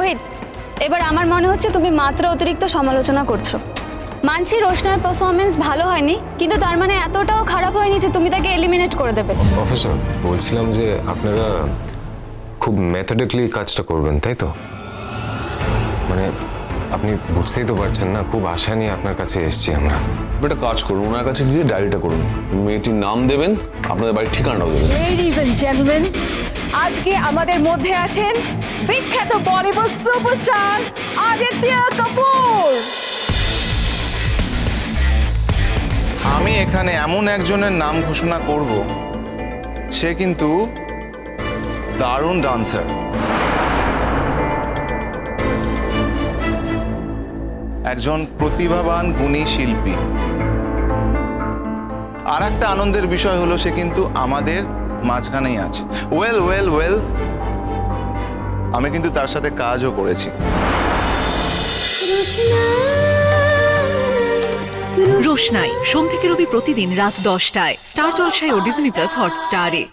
রোহিত, এবার আমার মনে হচ্ছে তুমি মাত্রা অতিরিক্ত সমালোচনা করছো। মানছি রোশনার পারফরমেন্স ভালো হয়নি, কিন্তু তার মানে এতটাও খারাপ হয়নি যে তুমি তাকে এলিমিনেট করে দেবে। প্রফেসর, বলছিলাম যে আপনারা খুব মেথডিক্যালি কাজটা করবেন, তাই তো? মানে আপনি বুঝতেই তো পারছেন না, খুব আশা নিয়ে আপনার কাছে এসেছি আমরা। একটা কাজ করুন, ওনার কাছে গিয়ে ডায়েরিটা করুন, মেয়েটির নাম দেবেন, আপনাদের বাড়ির ঠিকানাটাও দেবেন। লেডিজ এন্ড জেন্টলম্যান, আজকে আমাদের মধ্যে আছেন বিখ্যাত বলিউড সুপারস্টার আদিত্য কাপুর। আমি এখানে এমন একজনের নাম ঘোষণা করব, সে কিন্তু দারুণ ডান্সার, একজন প্রতিভাবান গুণী শিল্পী। আর একটা আনন্দের বিষয় হলো সে কিন্তু আমাদের মাঝখানেই আছে। ওয়েল ওয়েল ওয়েল, আমি কিন্তু তার সাথে কাজও করেছি। রোশনাই সোম থেকে রবি প্রতিদিন রাত 10টায় স্টার জলসায় ও ডিজনি প্লাস হটস্টারে।